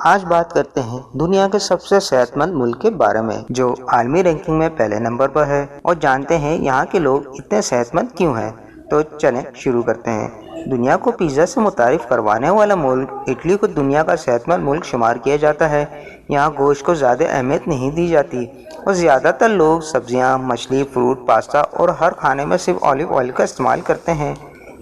آج بات کرتے ہیں دنیا کے سب سے صحت مند ملک کے بارے میں جو عالمی رینکنگ میں پہلے نمبر پر ہے، اور جانتے ہیں یہاں کے لوگ اتنے صحت مند کیوں ہیں۔ تو چلیں شروع کرتے ہیں۔ دنیا کو پیزا سے متعارف کروانے والا ملک اٹلی کو دنیا کا صحت مند ملک شمار کیا جاتا ہے۔ یہاں گوشت کو زیادہ اہمیت نہیں دی جاتی اور زیادہ تر لوگ سبزیاں، مچھلی، فروٹ، پاستا اور ہر کھانے میں صرف اولیو آئل کا استعمال کرتے ہیں۔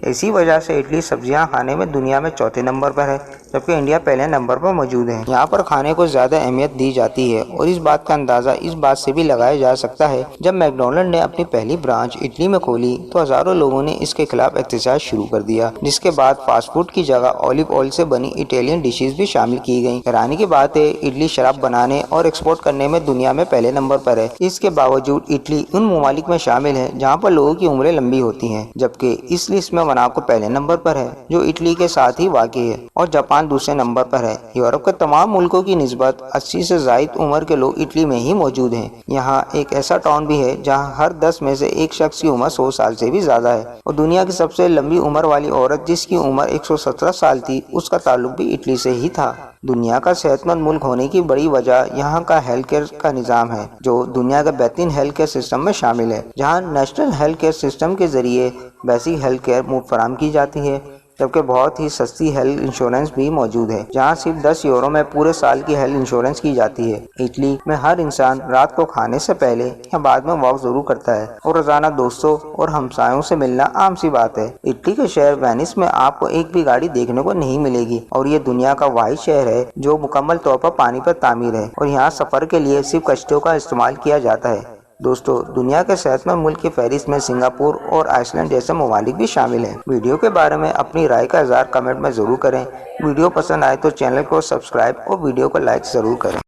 اسی وجہ سے اٹلی سبزیاں کھانے میں دنیا میں چوتھے نمبر پر ہے، جبکہ انڈیا پہلے نمبر پر موجود ہے۔ یہاں پر کھانے کو زیادہ اہمیت دی جاتی ہے اور اس بات کا اندازہ اس بات سے بھی لگایا جا سکتا ہے جب میکڈونلڈ نے اپنی پہلی برانچ اٹلی میں کھولی تو ہزاروں لوگوں نے اس کے خلاف احتجاج شروع کر دیا، جس کے بعد فاسٹ فوڈ کی جگہ اولیو آئل سے بنی اٹالین ڈشز بھی شامل کی گئیں۔ حیرانی کی بات ہے اٹلی شراب بنانے اور ایکسپورٹ کرنے میں دنیا میں پہلے نمبر پر ہے۔ اس کے باوجود اٹلی ان ممالک میں شامل ہے جہاں پر لوگوں کی عمریں لمبی ہوتی ہیں، جبکہ اس لسٹ میں موناکو پہلے نمبر پر ہے جو اٹلی کے ساتھ ہی واقع ہے، اور جاپان دوسرے نمبر پر ہے۔ یورپ کے تمام ملکوں کی نسبت 80 سے زائد عمر کے لوگ اٹلی میں ہی موجود ہیں۔ یہاں ایک ایسا ٹاؤن بھی ہے جہاں ہر 10 میں سے ایک شخص کی عمر 100 سال سے بھی زیادہ ہے، اور دنیا کی سب سے لمبی عمر والی عورت جس کی عمر 117 سال تھی، اس کا تعلق بھی اٹلی سے ہی تھا۔ دنیا کا صحت مند ملک ہونے کی بڑی وجہ یہاں کا ہیلتھ کیئر کا نظام ہے جو دنیا کے بہترین ہیلتھ کیئر سسٹم میں شامل ہے، جہاں نیشنل ہیلتھ کیئر سسٹم کے ذریعے بیسک ہیلتھ کیئر مفت فراہم کی جاتی ہے، جبکہ بہت ہی سستی ہیلتھ انشورنس بھی موجود ہے جہاں صرف 10 یورو میں پورے سال کی ہیلتھ انشورنس کی جاتی ہے۔ اٹلی میں ہر انسان رات کو کھانے سے پہلے یا بعد میں واک ضرور کرتا ہے، اور روزانہ دوستوں اور ہمسایوں سے ملنا عام سی بات ہے۔ اٹلی کے شہر وینس میں آپ کو ایک بھی گاڑی دیکھنے کو نہیں ملے گی، اور یہ دنیا کا واحد شہر ہے جو مکمل طور پر پانی پر تعمیر ہے، اور یہاں سفر کے لیے صرف کشتیوں کا استعمال کیا جاتا ہے۔ دوستو، دنیا کے صحت مند ملک کی فہرست میں سنگاپور اور آئس لینڈ جیسے ممالک بھی شامل ہیں۔ ویڈیو کے بارے میں اپنی رائے کا اظہار کمنٹ میں ضرور کریں۔ ویڈیو پسند آئے تو چینل کو سبسکرائب اور ویڈیو کو لائک ضرور کریں۔